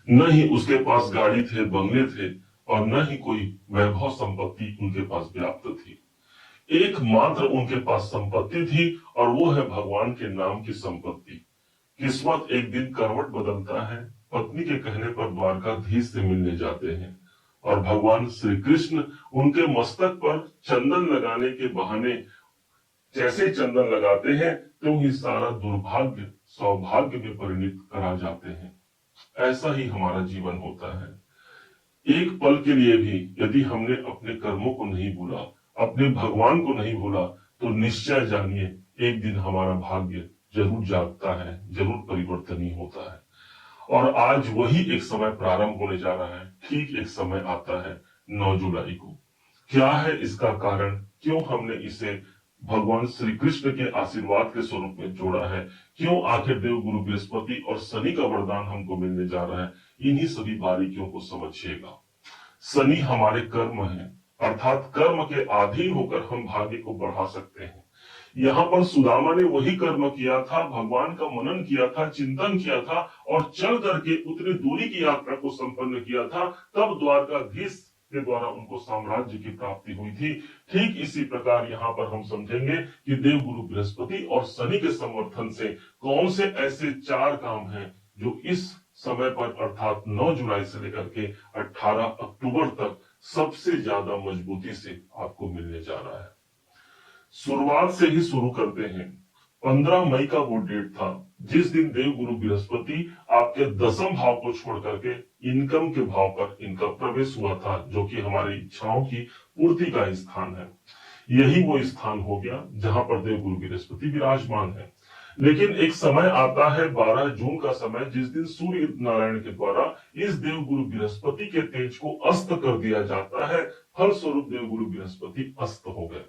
न ही उसके पास गाड़ी थे, बंगले थे, और न ही कोई वैभव संपत्ति उनके पास व्याप्त थी। एकमात्र उनके पास संपत्ति थी, और वो है भगवान के नाम की संपत्ति। किस्मत एक दिन करवट बदलता है। पत्नी के कहने पर द्वारकाधीश से मिलने जाते हैं, और भगवान श्री कृष्ण उनके मस्तक पर चंदन लगाने के बहाने जैसे चंदन लगाते हैं तो ही सारा दुर्भाग्य सौभाग्य में परिणत करा जाते हैं। ऐसा ही हमारा जीवन होता है। एक पल के लिए भी यदि हमने अपने कर्मों को नहीं भूला, अपने भगवान को नहीं भूला, तो निश्चय जानिए एक दिन हमारा भाग्य जरूर जागता है, जरूर परिवर्तनीय होता है। और आज वही एक समय प्रारंभ होने जा रहा है। ठीक एक समय आता है 9 जुलाई को। क्या है इसका कारण? क्यों हमने इसे भगवान श्री कृष्ण के आशीर्वाद के स्वरूप में जोड़ा है? क्यों आखिर देव गुरु बृहस्पति और शनि का वरदान हमको मिलने जा रहा है? इन्हीं सभी बारीकियों को समझिएगा। शनि हमारे कर्म है, अर्थात कर्म के अधीन होकर हम भाग्य को बढ़ा सकते हैं। यहाँ पर सुदामा ने वही कर्म किया था, भगवान का मनन किया था, चिंतन किया था, और चल करके उतनी दूरी की यात्रा को संपन्न किया था। तब द्वारकाधीश के द्वारा उनको साम्राज्य की प्राप्ति हुई थी। ठीक इसी प्रकार यहाँ पर हम समझेंगे कि देव गुरु बृहस्पति और शनि के समर्थन से कौन से ऐसे 4 काम हैं जो इस समय पर अर्थात 9 जुलाई से लेकर के 18 अक्टूबर तक सबसे ज्यादा मजबूती से आपको मिलने जा रहा है। शुरुआत से ही शुरू करते हैं। 15 मई का वो डेट था जिस दिन देव गुरु बृहस्पति आपके 10वें भाव को छोड़ करके इनकम के भाव पर इनका प्रवेश हुआ था, जो कि हमारी इच्छाओं की पूर्ति का स्थान है। यही वो स्थान हो गया जहां पर देव गुरु बृहस्पति विराजमान है। लेकिन एक समय आता है 12 जून का समय, जिस दिन सूर्य नारायण के द्वारा इस देव गुरु बृहस्पति के तेज को अस्त कर दिया जाता है। फलस्वरूप देव गुरु बृहस्पति अस्त हो गए।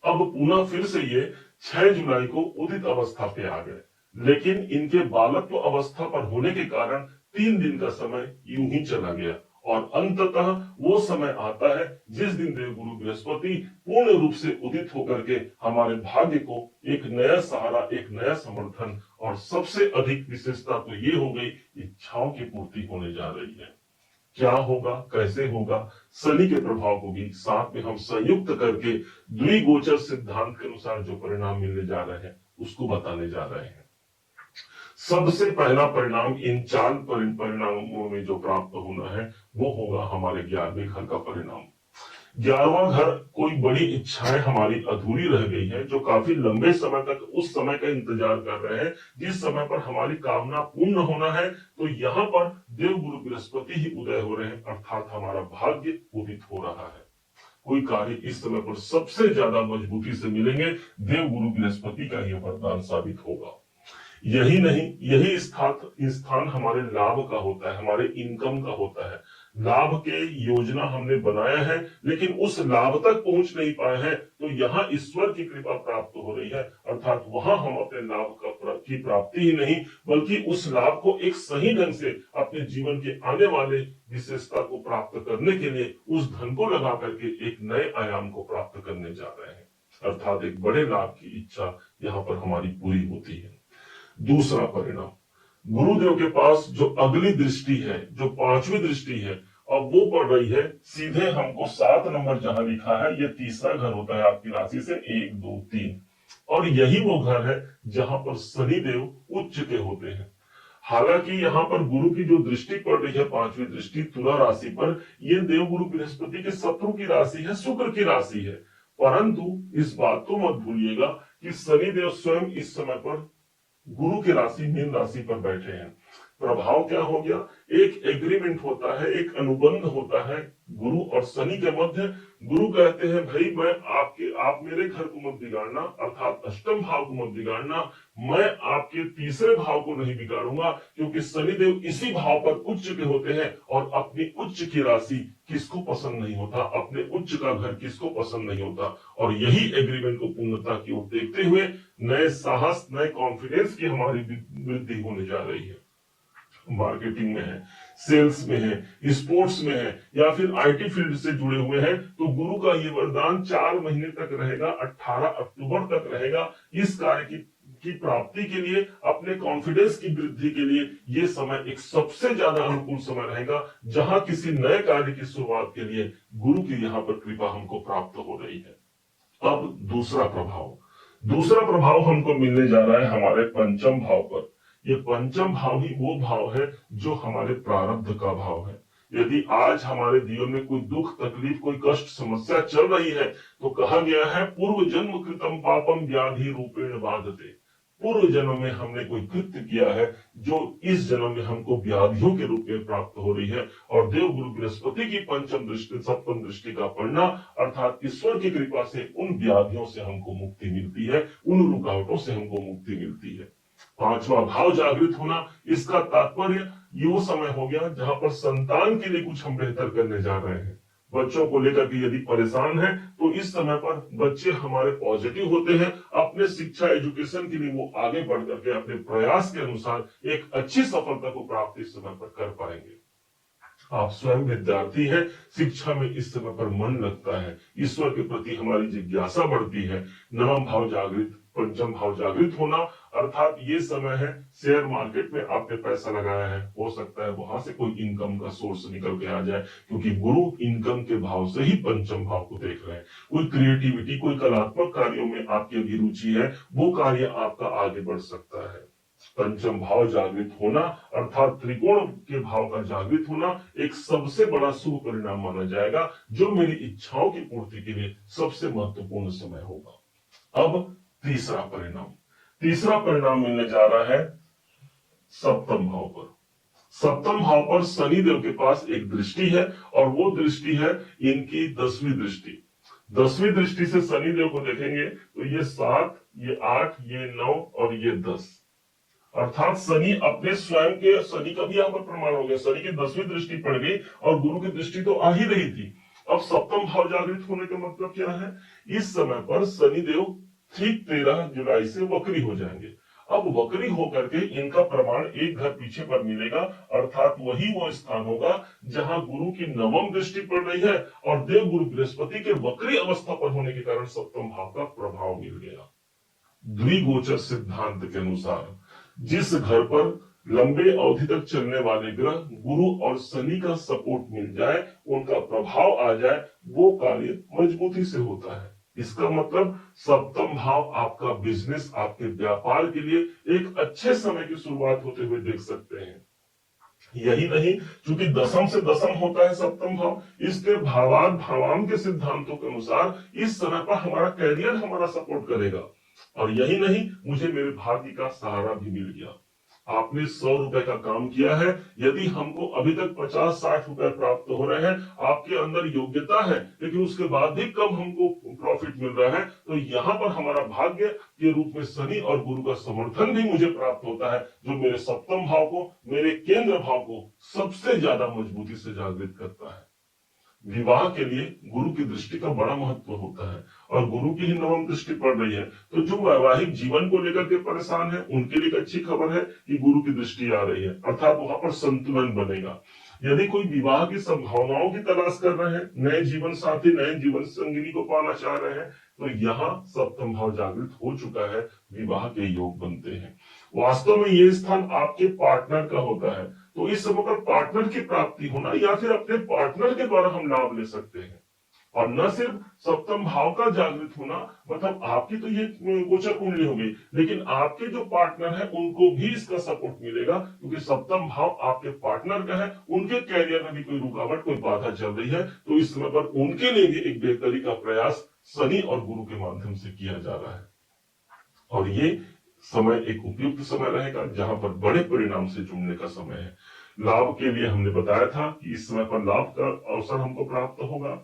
अब पुनः फिर से ये 6 जुलाई को उदित अवस्था पे आ गए, लेकिन इनके बालत्व अवस्था पर होने के कारण 3 दिन का समय यूं ही चला गया, और अंततः वो समय आता है जिस दिन देव गुरु बृहस्पति पूर्ण रूप से उदित होकर के हमारे भाग्य को एक नया सहारा, एक नया समर्थन, और सबसे अधिक विशेषता तो ये हो गई, इच्छाओं की पूर्ति होने जा रही है। क्या होगा, कैसे होगा, शनि के प्रभाव को भी साथ में हम संयुक्त करके द्विगोचर सिद्धांत के अनुसार जो परिणाम मिलने जा रहे हैं उसको बताने जा रहे हैं। सबसे पहला परिणाम इन 4 परिणामों में जो प्राप्त होना है वो होगा हमारे 11वें घर का परिणाम। 11वां घर कोई बड़ी इच्छाएं हमारी अधूरी रह गई है, जो काफी लंबे समय तक उस समय का इंतजार कर रहे हैं जिस समय पर हमारी कामना पूर्ण होना है। तो यहाँ पर देव गुरु बृहस्पति ही उदय हो रहे हैं, अर्थात हमारा भाग्य उदित हो रहा है। कोई कार्य इस समय पर सबसे ज्यादा मजबूती से मिलेंगे, देव गुरु बृहस्पति का यह वरदान साबित होगा। यही नहीं, यही स्थान हमारे लाभ का होता है, हमारे इनकम का होता है। लाभ के योजना हमने बनाया है, लेकिन उस लाभ तक पहुंच नहीं पाए हैं, तो यहाँ ईश्वर की कृपा प्राप्त हो रही है, अर्थात वहां हम अपने लाभ की प्राप्ति ही नहीं बल्कि उस लाभ को एक सही ढंग से अपने जीवन के आने वाले विशेषता को प्राप्त करने के लिए उस धन को लगा करके एक नए आयाम को प्राप्त करने जा रहे हैं, अर्थात एक बड़े लाभ की इच्छा यहाँ पर हमारी पूरी होती है। दूसरा परिणाम, गुरुदेव के पास जो अगली दृष्टि है, जो 5वीं दृष्टि है, अब वो पड़ रही है सीधे हमको 7 नंबर जहां लिखा है, ये तीसरा घर होता है आपकी राशि से, 1 2 3, और यही वो घर है जहां पर शनिदेव उच्च के होते हैं। हालांकि यहाँ पर गुरु की जो दृष्टि पड़ रही है, 5वीं दृष्टि तुला राशि पर, ये देव गुरु बृहस्पति के शत्रु की राशि है, शुक्र की राशि है। परंतु इस बात को मत भूलिएगा कि शनिदेव स्वयं इस समय पर गुरु की राशि मीन राशि पर बैठे हैं। प्रभाव क्या हो गया? एक एग्रीमेंट होता है, एक अनुबंध होता है गुरु और शनि के मध्य। गुरु कहते हैं भाई आप मेरे घर को मत बिगाड़ना, अर्थात अष्टम भाव को मत बिगाड़ना, मैं आपके तीसरे भाव को नहीं बिगाड़ूंगा, क्योंकि शनिदेव इसी भाव पर उच्च के होते हैं, और अपनी उच्च की राशि किसको पसंद नहीं होता, अपने उच्च का घर किसको पसंद नहीं होता। और यही एग्रीमेंट को पूर्णता की ओर देखते हुए नए साहस, नए कॉन्फिडेंस की हमारी वृद्धि होने जा रही है। मार्केटिंग में है, सेल्स में है, स्पोर्ट्स में है, या फिर आईटी फील्ड से जुड़े हुए हैं, तो गुरु का ये वरदान 4 महीने तक रहेगा, 18 अक्टूबर तक रहेगा। इस कार्य की की प्राप्ति के लिए, अपने कॉन्फिडेंस की वृद्धि के लिए ये समय एक सबसे ज्यादा अनुकूल समय रहेगा, जहां किसी नए कार्य की शुरुआत के लिए गुरु की यहाँ पर कृपा हमको प्राप्त हो रही है। अब दूसरा प्रभाव हमको मिलने जा रहा है हमारे पंचम भाव पर। ये पंचम भाव ही वो भाव है जो हमारे प्रारब्ध का भाव है। यदि आज हमारे जीवन में कोई दुख तकलीफ कोई कष्ट समस्या चल रही है तो कहा गया है पूर्व जन्म कृतम पापम व्याधि रूपेण बाधते। पूर्व जन्म में हमने कोई कृत्य किया है जो इस जन्म में हमको व्याधियों के रूप में प्राप्त हो रही है, और देव गुरु बृहस्पति की पंचम दृष्टि सप्तम दृष्टि का पढ़ना अर्थात ईश्वर की कृपा से उन व्याधियों से हमको मुक्ति मिलती है, उन रुकावटों से हमको मुक्ति मिलती है। पांचवा भाव जागृत होना, इसका तात्पर्य ये वो समय हो गया जहां पर संतान के लिए कुछ हम बेहतर करने जा रहे हैं। बच्चों को लेकर के यदि परेशान है तो इस समय पर बच्चे हमारे पॉजिटिव होते हैं, अपने शिक्षा एजुकेशन के लिए वो आगे बढ़ करके अपने प्रयास के अनुसार एक अच्छी सफलता को प्राप्त इस समय पर कर पाएंगे। आप स्वयं विद्यार्थी हैं, शिक्षा में इस समय पर मन लगता है, ईश्वर के प्रति हमारी जिज्ञासा बढ़ती है। नवम भाव जागृत, पंचम भाव जागृत होना अर्थात ये समय है शेयर मार्केट में आपने पैसा लगाया है, हो सकता है वहां से कोई इनकम का सोर्स निकल के आ जाए, क्योंकि गुरु इनकम के भाव से ही पंचम भाव को देख रहे हैं। कोई क्रिएटिविटी कोई कलात्मक कार्यों में आपकी अभिरुचि है, वो कार्य आपका आगे बढ़ सकता है। पंचम भाव जागृत होना अर्थात त्रिकोण के भाव का जागृत होना एक सबसे बड़ा शुभ परिणाम माना जाएगा, जो मेरी इच्छाओं की पूर्ति के लिए सबसे महत्वपूर्ण समय होगा। अब तीसरा परिणाम मिलने जा रहा है सप्तम भाव पर। सप्तम भाव पर शनि देव के पास एक दृष्टि है, और वो दृष्टि है इनकी 10वीं दृष्टि। 10वीं दृष्टि से शनि देव को देखेंगे तो ये 7, ये 8, ये 9 और ये 10, अर्थात शनि अपने स्वयं के, शनि का भी यहाँ पर प्रमाण हो गया, शनि की 10वीं दृष्टि पड़ गई और गुरु की दृष्टि तो आ ही रही थी। अब सप्तम भाव जागृत होने का मतलब क्या है, इस समय पर शनि देव ठीक 13 जुलाई से वक्री हो जाएंगे। अब वक्री होकर के इनका प्रमाण एक घर पीछे पर मिलेगा, अर्थात वही वो स्थान होगा जहां गुरु की नवम दृष्टि पड़ रही है और देव गुरु बृहस्पति के वक्री अवस्था पर होने के कारण सप्तम भाव का प्रभाव मिल गया। द्विगोचर सिद्धांत के अनुसार जिस घर पर लंबे अवधि तक चलने वाले ग्रह गुरु और शनि का सपोर्ट मिल जाए, उनका प्रभाव आ जाए, वो कार्य मजबूती से होता है। इसका मतलब सप्तम भाव आपका बिजनेस, आपके व्यापार के लिए एक अच्छे समय की शुरुआत होते हुए देख सकते हैं। यही नहीं, क्योंकि दसम से दसम होता है सप्तम भाव, इसके भावान के सिद्धांतों के अनुसार इस समय पर हमारा कैरियर हमारा सपोर्ट करेगा। और यही नहीं, मुझे मेरे भाग्य का सहारा भी मिल गया। आपने 100 रुपए का काम किया है, यदि हमको अभी तक 50-60 रुपए प्राप्त हो रहे हैं, आपके अंदर योग्यता है लेकिन उसके बाद भी कम हमको प्रॉफिट मिल रहा है, तो यहाँ पर हमारा भाग्य के रूप में शनि और गुरु का समर्थन भी मुझे प्राप्त होता है, जो मेरे सप्तम भाव को, मेरे केंद्र भाव को सबसे ज्यादा मजबूती से जागृत करता है। विवाह के लिए गुरु की दृष्टि का बड़ा महत्व होता है, और गुरु की ही नवम दृष्टि पड़ रही है, तो जो वैवाहिक जीवन को लेकर के परेशान है उनके लिए अच्छी खबर है कि गुरु की दृष्टि आ रही है, अर्थात वहां पर संतुलन बनेगा। यदि कोई विवाह की संभावनाओं की तलाश कर रहे हैं, नए जीवन साथी नए जीवन संगिनी को पाना चाह रहे हैं, तो यहाँ सप्तम भाव जागृत हो चुका है, विवाह के योग बनते हैं। वास्तव में ये स्थान आपके पार्टनर का होता है, तो इस समय पर पार्टनर की प्राप्ति होना या फिर अपने पार्टनर के द्वारा हम लाभ ले सकते हैं। और न सिर्फ सप्तम भाव का जागृत होना, मतलब आपकी तो ये गोचर कुंडली होगी, लेकिन आपके जो पार्टनर है उनको भी इसका सपोर्ट मिलेगा, क्योंकि सप्तम भाव आपके पार्टनर का है। उनके कैरियर में भी कोई रुकावट कोई बाधा चल रही है, तो इस समय पर उनके लिए भी एक बेहतरी का प्रयास शनि और गुरु के माध्यम से किया जा रहा है। और ये समय एक उपयुक्त समय रहेगा जहां पर बड़े परिणाम से जुड़ने का समय है। लाभ के लिए हमने बताया था कि इस समय पर लाभ का अवसर हमको प्राप्त होगा।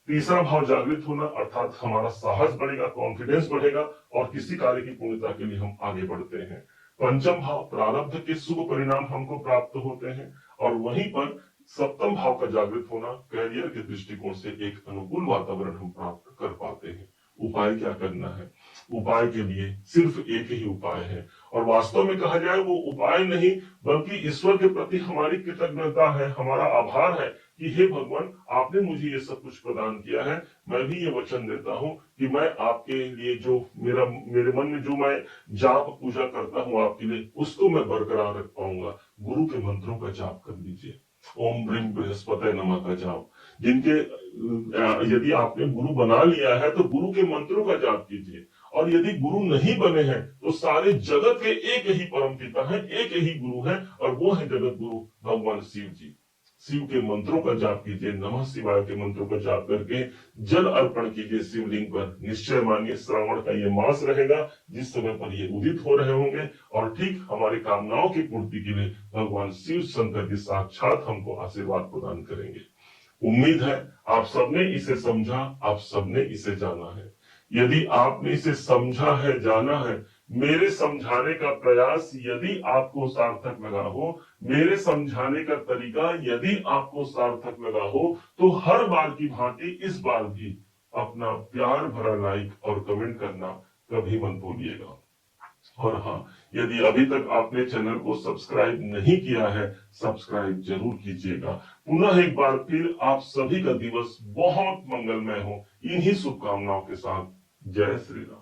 तीसरा भाव जागृत होना अर्थात हमारा साहस बढ़ेगा, कॉन्फिडेंस बढ़ेगा और किसी कार्य की पूर्णता के लिए हम आगे बढ़ते हैं। पंचम भाव प्रारब्ध के शुभ परिणाम हमको प्राप्त होते हैं, और वहीं पर सप्तम भाव का जागृत होना कैरियर के दृष्टिकोण से एक अनुकूल वातावरण हम प्राप्त कर पाते हैं। उपाय क्या करना है? उपाय के लिए सिर्फ एक ही उपाय है, और वास्तव में कहा जाए वो उपाय नहीं बल्कि ईश्वर के प्रति हमारी कृतज्ञता है, हमारा आभार है कि हे भगवान, आपने मुझे ये सब कुछ प्रदान किया है। मैं भी ये वचन देता हूँ कि मैं आपके लिए जो मेरे मन में जो मैं जाप पूजा करता हूँ आपके लिए, उसको मैं बरकरार रख पाऊंगा। गुरु के मंत्रों का जाप कर लीजिए। ओम ब्रीं बृहस्पति नमः का जाप, जिनके यदि आपने गुरु बना लिया है तो गुरु के मंत्रों का जाप कीजिए। और यदि गुरु नहीं बने हैं तो सारे जगत के एक ही परम पिता है, एक ही गुरु है, और वो है जगत गुरु भगवान शिव जी। शिव के मंत्रों का जाप कीजिए, नमः शिवाय के मंत्रों का जाप करके जल अर्पण कीजिए शिवलिंग पर। निश्चय मानिए श्रावण का ये मास रहेगा जिस समय पर ये उदित हो रहे होंगे, और ठीक हमारी कामनाओं की पूर्ति के लिए भगवान शिव शंकर जी साक्षात हमको आशीर्वाद प्रदान करेंगे। उम्मीद है आप सबने इसे समझा, आप सबने इसे जाना है। यदि आपने इसे समझा है, जाना है, मेरे समझाने का प्रयास यदि आपको सार्थक लगा हो, मेरे समझाने का तरीका यदि आपको सार्थक लगा हो, तो हर बार की भांति इस बार भी अपना प्यार भरा लाइक और कमेंट करना कभी मत भूलिएगा। और हाँ, यदि अभी तक आपने चैनल को सब्सक्राइब नहीं किया है, सब्सक्राइब जरूर कीजिएगा। पुनः एक बार फिर आप सभी का दिवस बहुत मंगलमय हो, इन्हीं शुभकामनाओं के साथ। जय श्री राम।